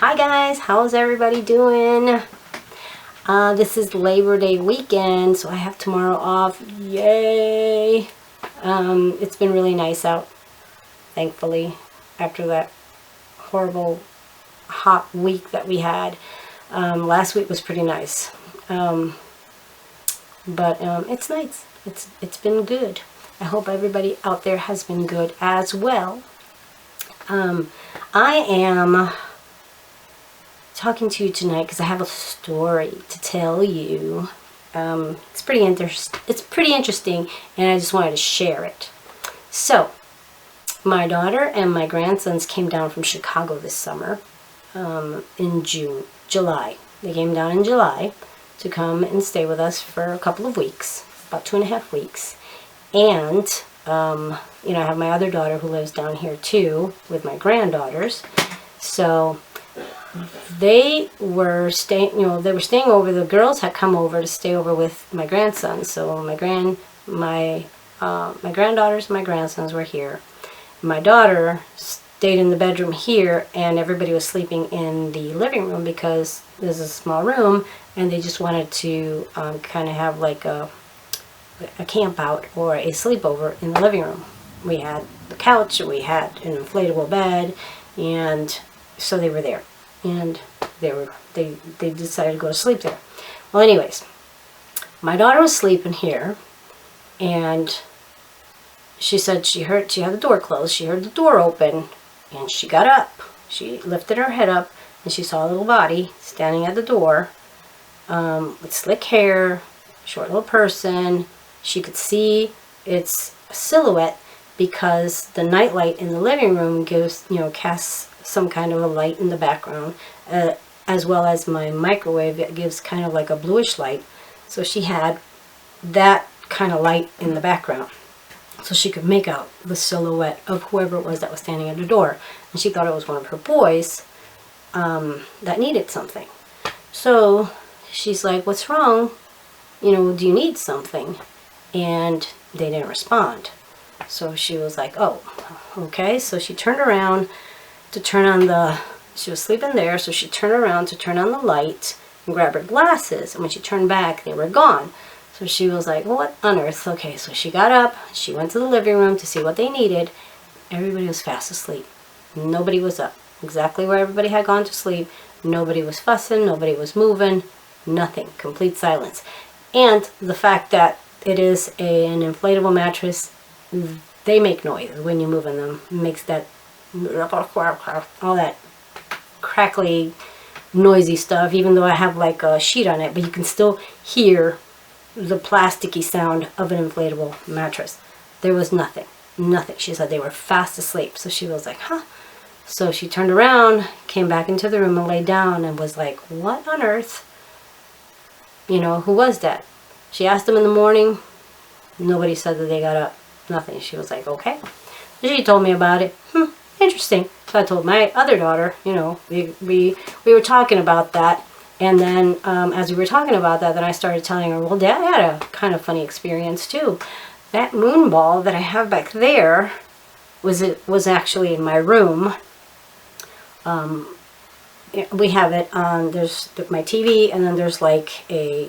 Hi guys, how's everybody doing? This is Labor Day weekend, so I have tomorrow off. Yay! It's been really nice out, thankfully, after that horrible hot week that we had. Last week was pretty nice, but it's nice. It's been good. I hope everybody out there has been good as well. I am talking to you tonight because I have a story to tell you. It's pretty interesting, and I just wanted to share it. So, my daughter and my grandsons came down from Chicago this summer, in July. They came down in July to come and stay with us for a couple of weeks, about 2.5 weeks. And, I have my other daughter who lives down here too with my granddaughters. So they were staying over. The girls had come over to stay over with my grandson. So my granddaughters and my grandsons were here. My daughter stayed in the bedroom here, and everybody was sleeping in the living room because there's a small room, and they just wanted to kind of have like a camp out or a sleepover in the living room. We had the couch, we had an inflatable bed, and so they were there. And they decided to go to sleep there. Well, anyways, my daughter was sleeping here, and she said she had the door closed. She heard the door open, and she got up. She lifted her head up, and she saw a little body standing at the door, with slick hair, short little person. She could see its silhouette because the nightlight in the living room casts some kind of a light in the background, as well as my microwave. It gives kind of like a bluish light. So she had that kind of light in the background, so she could make out the silhouette of whoever it was that was standing at the door. And she thought it was one of her boys that needed something. So she's like, "What's wrong? Do you need something?" And they didn't respond. So she was like, "Oh, okay." So she turned around to turn on she was sleeping there, so she turned around to turn on the light and grab her glasses. And when she turned back, they were gone. So she was like, "Well, what on earth?" Okay, so she got up, she went to the living room to see what they needed. Everybody was fast asleep. Nobody was up. Exactly where everybody had gone to sleep. Nobody was fussing, nobody was moving, nothing. Complete silence. And the fact that it is an inflatable mattress, they make noise when you move in them. It makes that all that crackly, noisy stuff, even though I have like a sheet on it, but you can still hear the plasticky sound of an inflatable mattress. There was nothing. She said they were fast asleep. So she was like, "Huh." So she turned around, came back into the room and laid down and was like, "What on earth? Who was that?" She asked them in the morning. Nobody said that they got up. Nothing. She was like, "Okay." She told me about it. Interesting. So I told my other daughter, we were talking about that. And then as we were talking about that, then I started telling her, "Well, Dad had a kind of funny experience too. That moon ball that I have back there was actually in my room. We have it on, there's my TV, and then there's like a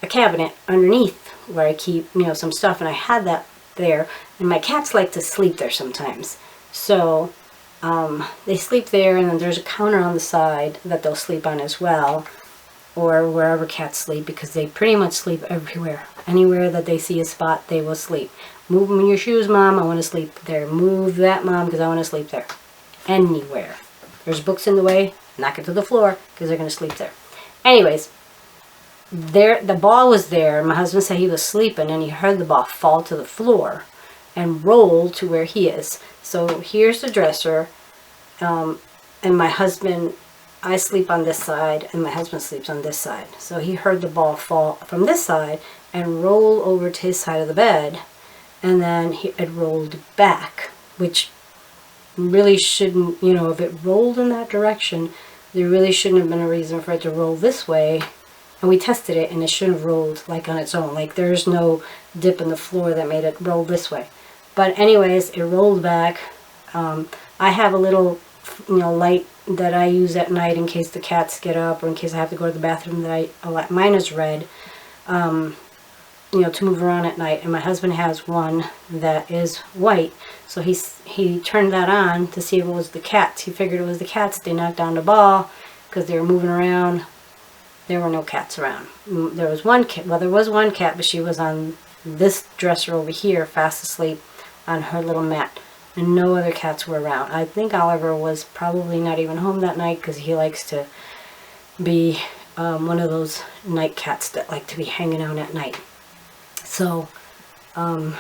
cabinet underneath where I keep, some stuff, and I had that there, and my cats like to sleep there sometimes. So they sleep there, and then there's a counter on the side that they'll sleep on as well, or wherever cats sleep, because they pretty much sleep everywhere. Anywhere that they see a spot, they will sleep. Move your shoes, Mom, I want to sleep there. Move that, Mom, because I want to sleep there. Anywhere. There's books in the way, knock it to the floor, because they're going to sleep there. Anyways, the ball was there. My husband said he was sleeping, and he heard the ball fall to the floor and roll to where he is. So here's the dresser, and my husband, I sleep on this side, and my husband sleeps on this side. So he heard the ball fall from this side and roll over to his side of the bed, and then it rolled back, which really shouldn't, if it rolled in that direction, there really shouldn't have been a reason for it to roll this way. And we tested it, and it shouldn't have rolled like on its own. Like there's no dip in the floor that made it roll this way. But anyways, it rolled back. I have a little light that I use at night in case the cats get up or in case I have to go to the bathroom. Mine is red, to move around at night. And my husband has one that is white. So he turned that on to see if it was the cats. He figured it was the cats. They knocked down the ball because they were moving around. There were no cats around. There was one cat. Well, there was one cat, but she was on this dresser over here, fast asleep on her little mat. And no other cats were around. I think Oliver was probably not even home that night because he likes to be one of those night cats that like to be hanging out at night. So, no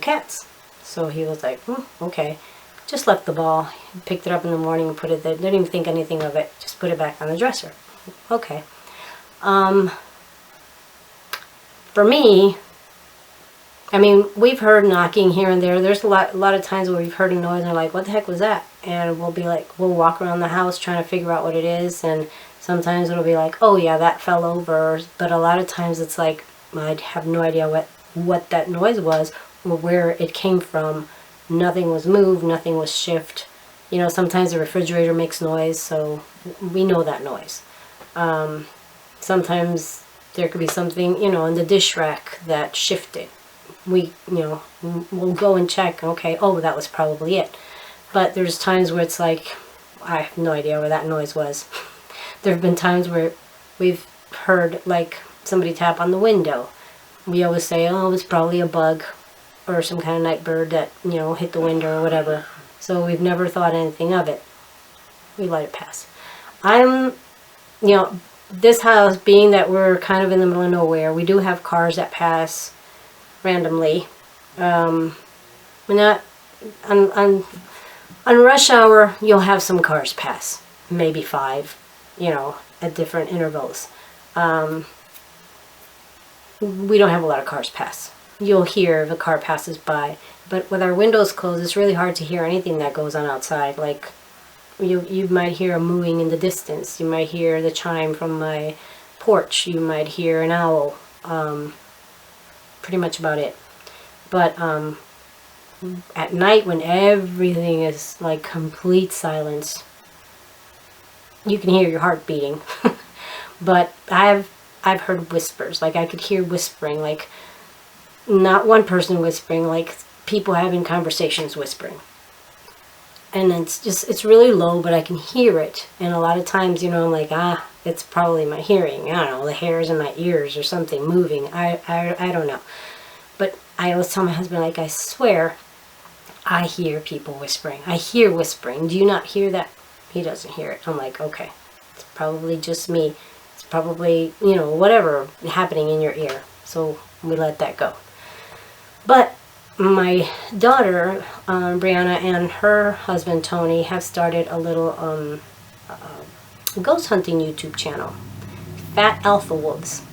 cats. So he was like, okay. Just left the ball. He picked it up in the morning and put it there. Didn't even think anything of it. Just put it back on the dresser. Okay. For me, I mean, we've heard knocking here and there. There's a lot of times where we've heard a noise and we're like, what the heck was that? And we'll walk around the house trying to figure out what it is. And sometimes it'll be like, oh yeah, that fell over. But a lot of times it's like, I have no idea what that noise was or where it came from. Nothing was moved, nothing was shifted. Sometimes the refrigerator makes noise, so we know that noise. Sometimes there could be something, in the dish rack that shifted. We'll go and check, okay, oh, that was probably it. But there's times where it's like, I have no idea where that noise was. There have been times where we've heard, like, somebody tap on the window. We always say, oh, it was probably a bug or some kind of night bird that, hit the window or whatever. So we've never thought anything of it. We let it pass. This house, being that we're kind of in the middle of nowhere, we do have cars that pass randomly. We're not on rush hour. You'll have some cars pass, maybe 5, at different intervals. We don't have a lot of cars pass. You'll hear if a car passes by, but with our windows closed, it's really hard to hear anything that goes on outside. Like you might hear a mooing in the distance. You might hear the chime from my porch. You might hear an owl. Pretty much about it. But at night when everything is like complete silence, you can hear your heart beating. But I've heard whispers. Like I could hear whispering, like not one person whispering, like people having conversations whispering. And it's really low, but I can hear it. And a lot of times, I'm like, it's probably my hearing. I don't know, the hairs in my ears or something moving. I don't know. But I always tell my husband, like, I swear, I hear people whispering. I hear whispering. Do you not hear that? He doesn't hear it. I'm like, okay, it's probably just me. It's probably, whatever happening in your ear. So we let that go. But my daughter, Brianna, and her husband, Tony, have started a little ghost hunting YouTube channel, Fat Alpha Wolves.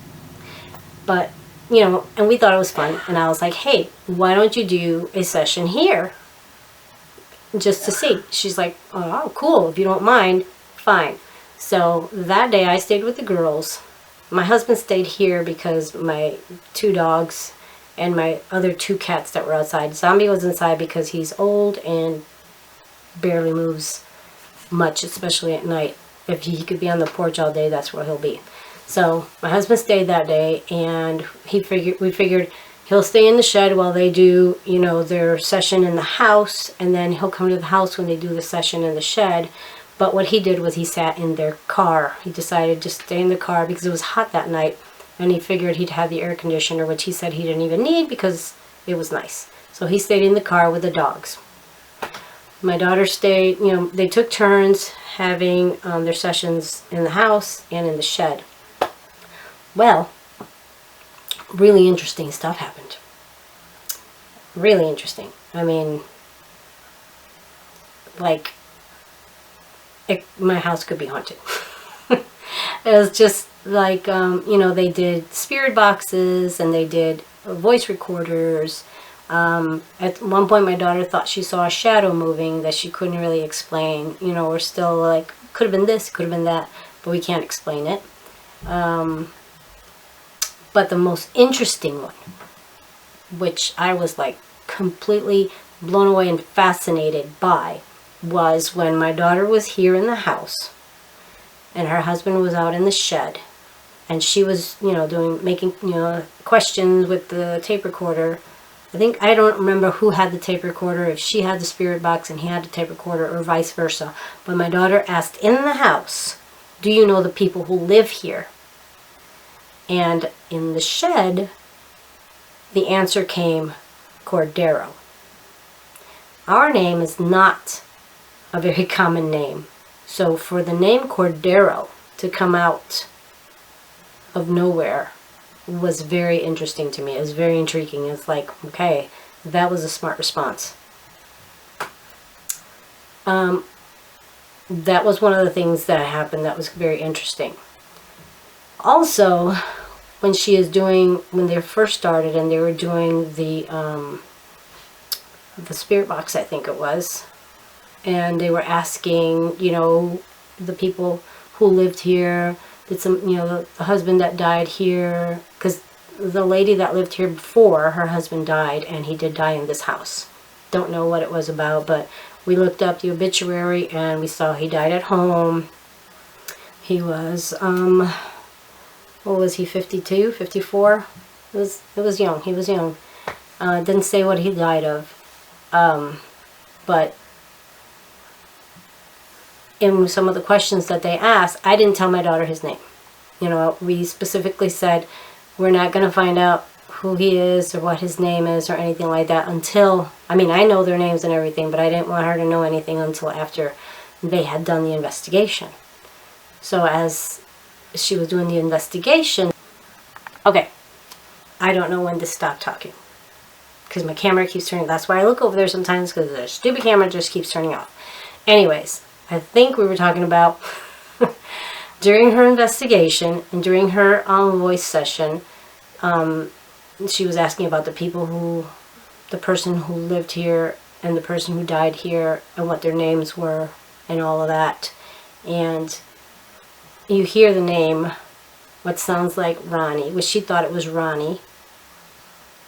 But, and we thought it was fun. And I was like, hey, why don't you do a session here? Just to see. She's like, oh, cool. If you don't mind, fine. So that day I stayed with the girls. My husband stayed here because my 2 dogs and my other 2 cats that were outside. Zombie was inside because he's old and barely moves much, especially at night. If he could be on the porch all day, that's where he'll be. So my husband stayed that day, and we figured he'll stay in the shed while they do, their session in the house, and then he'll come to the house when they do the session in the shed. But what he did was he sat in their car. He decided to stay in the car because it was hot that night. And he figured he'd have the air conditioner, which he said he didn't even need because it was nice. So he stayed in the car with the dogs. My daughter stayed, they took turns having their sessions in the house and in the shed. Well, really interesting stuff happened. Really interesting. I mean, like, my house could be haunted. It was just like, they did spirit boxes and they did voice recorders. At one point my daughter thought she saw a shadow moving that she couldn't really explain. We're still like, could have been this, could have been that, but we can't explain it. But the most interesting one, which I was like completely blown away and fascinated by, was when my daughter was here in the house and her husband was out in the shed, and she was, making, questions with the tape recorder. I don't remember who had the tape recorder, if she had the spirit box and he had the tape recorder, or vice versa. But my daughter asked in the house, do you know the people who live here? And in the shed, the answer came, Cordero. Our name is not a very common name. So for the name Cordero to come out of nowhere was very interesting to me. It was very intriguing. It's like, okay, that was a smart response. That was one of the things that happened that was very interesting. Also, when they first started and they were doing the spirit box, I think it was, and they were asking, the people who lived here, did the husband that died here, because the lady that lived here before, her husband died, and he did die in this house. Don't know what it was about, but we looked up the obituary and we saw he died at home. He was, what was he, 52, 54? It was young. He was young. Didn't say what he died of. But in some of the questions that they asked, I didn't tell my daughter his name. We specifically said we're not going to find out who he is or what his name is or anything like that until, I know their names and everything, but I didn't want her to know anything until after they had done the investigation. So as she was doing the investigation, okay, I don't know when to stop talking because my camera keeps turning. That's why I look over there sometimes, because the stupid camera just keeps turning off. Anyways, I think we were talking about during her investigation and during her voice session, she was asking about the person who lived here and the person who died here and what their names were and all of that. And you hear the name, what sounds like Ronnie, which she thought it was Ronnie.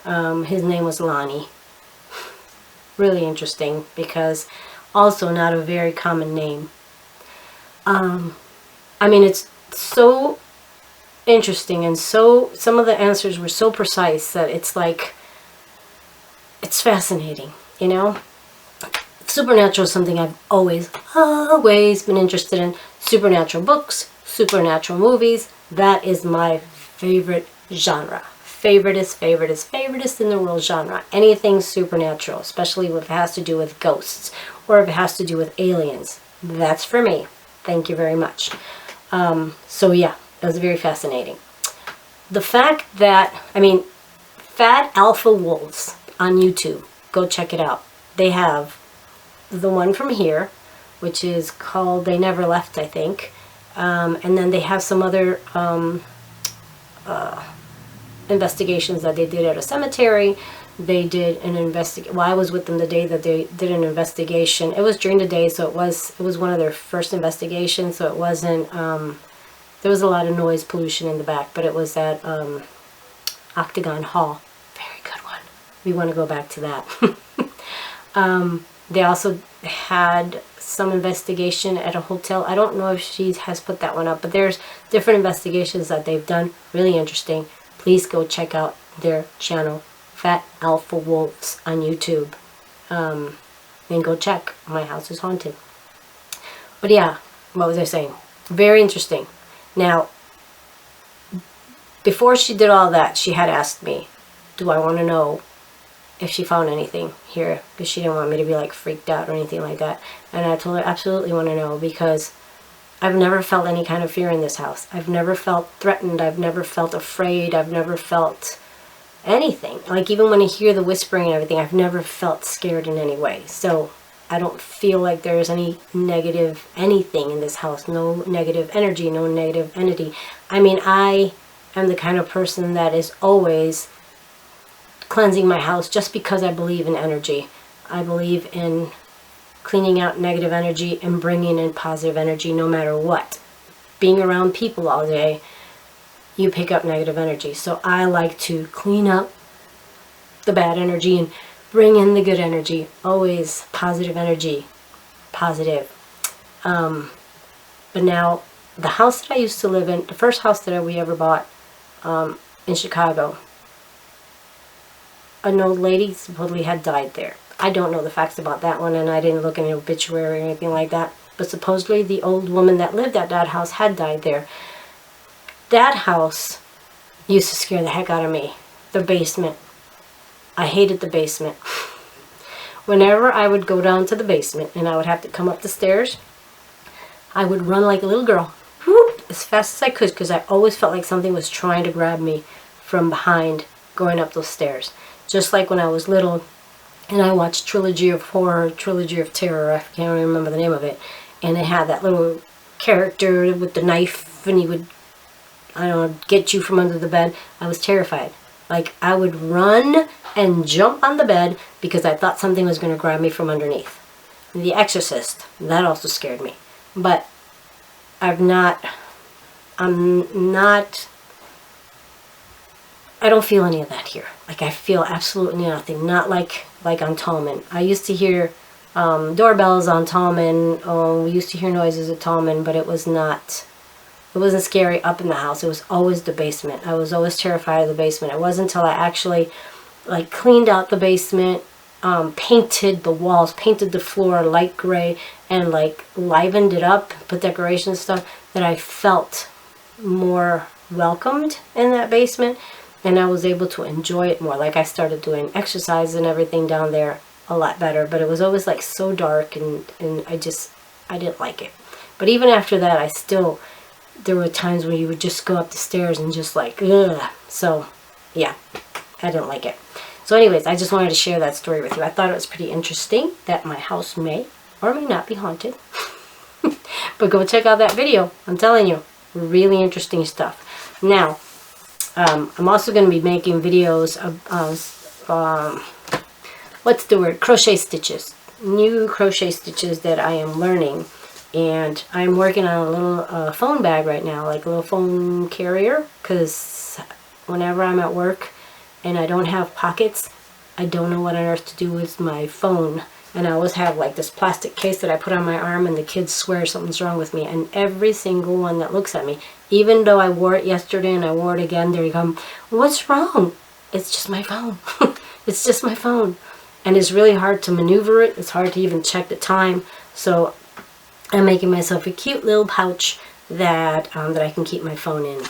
His name was Lonnie. Really interesting, because also not a very common name. It's so interesting, and some of the answers were so precise that it's like, it's fascinating, Supernatural is something I've always been interested in. Supernatural books, supernatural movies, that is my favorite genre. Favoritist in the world genre. Anything supernatural, especially if it has to do with ghosts or if it has to do with aliens. That's for me. Thank you very much. So yeah, it was very fascinating. The fact that, Fat Alpha Wolves on YouTube, go check it out. They have the one from here, which is called They Never Left, I think. And then they have some other investigations that they did at a cemetery. They did an investigation. Well, I was with them the day that they did an investigation. It was during the day, so it was one of their first investigations. So it wasn't. There was a lot of noise pollution in the back, but it was at Octagon Hall. Very good one. We want to go back to that. They also had some investigation at a hotel. I don't know if she has put that one up, but there's different investigations that they've done. Really interesting. Please go check out their channel, Fat Alpha Wolves on YouTube. And go check My House is Haunted. But yeah, what was I saying? Very interesting. Now, before she did all that, she had asked me, do I want to know if she found anything here? Because she didn't want me to be like freaked out or anything like that. And I told her, absolutely want to know, because I've never felt any kind of fear in this house. I've never felt threatened. I've never felt afraid. I've never felt anything. Like, even when I hear the whispering and everything, I've never felt scared in any way. So I don't feel like there's any negative anything in this house. No negative energy, no negative entity. I am the kind of person that is always cleansing my house just because I believe in energy. I believe in cleaning out negative energy and bringing in positive energy no matter what. Being around people all day, you pick up negative energy. So I like to clean up the bad energy and bring in the good energy. Always positive energy. positive. But now, the house that I used to live in, the first house that we ever bought in Chicago, an old lady supposedly had died there. I don't know the facts about that one, and I didn't look in the obituary or anything like that. But supposedly the old woman that lived at that house had died there. That house used to scare the heck out of me. The basement. I hated the basement. Whenever I would go down to the basement and I would have to come up the stairs, I would run like a little girl, whoop, as fast as I could, because I always felt like something was trying to grab me from behind going up those stairs. Just like when I was little and I watched Trilogy of Horror, Trilogy of Terror, I can't remember the name of it, and it had that little character with the knife and he would, I don't know, get you from under the bed. I was terrified. Like, I would run and jump on the bed because I thought something was going to grab me from underneath. The Exorcist, that also scared me. But I don't feel any of that here. Like, I feel absolutely nothing. Not like on Tallman. I used to hear doorbells on Tallman. We used to hear noises at Tallman, but it wasn't scary up in the house. It was always the basement. I was always terrified of the basement. It wasn't until I actually like cleaned out the basement, painted the walls, painted the floor light gray, and like livened it up, put decorations and stuff, that I felt more welcomed in that basement, and I was able to enjoy it more. Like, I started doing exercise and everything down there a lot better, but it was always like so dark, and I didn't like it. But even after that, there were times when you would just go up the stairs and just like, ugh. So, yeah, I didn't like it. So anyways, I just wanted to share that story with you. I thought it was pretty interesting that my house may or may not be haunted. But go check out that video. I'm telling you, really interesting stuff. Now, I'm also going to be making videos of, what's the word? Crochet stitches. New crochet stitches that I am learning. And I'm working on a little phone bag right now, like a little phone carrier, because whenever I'm at work and I don't have pockets, I don't know what on earth to do with my phone. And I always have like this plastic case that I put on my arm, and the kids swear something's wrong with me. And every single one that looks at me, even though I wore it yesterday and I wore it again, there you come, what's wrong? It's just my phone. It's just my phone. And it's really hard to maneuver it. It's hard to even check the time. So I'm making myself a cute little pouch that I can keep my phone in.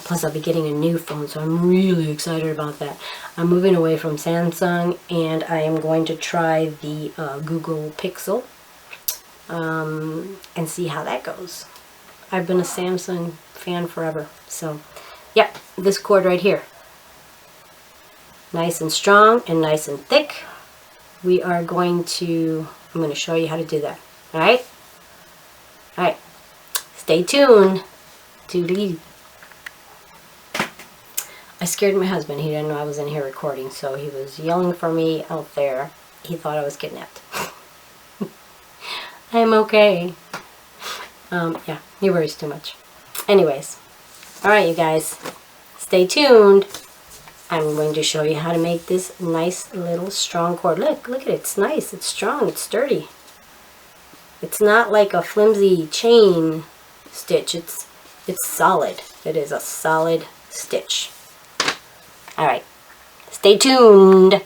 Plus, I'll be getting a new phone, so I'm really excited about that. I'm moving away from Samsung, and I am going to try the Google Pixel and see how that goes. I've been a Samsung fan forever. So, yep, this cord right here. Nice and strong and nice and thick. I'm going to show you how to do that. Alright? Alright. Stay tuned. Toodaloo. I scared my husband. He didn't know I was in here recording, so he was yelling for me out there. He thought I was kidnapped. I'm okay. Yeah, he worries too much. Anyways, alright you guys, stay tuned. I'm going to show you how to make this nice little strong cord. Look at it. It's nice. It's strong. It's sturdy. It's not like a flimsy chain stitch. It's solid. It is a solid stitch. Alright, stay tuned.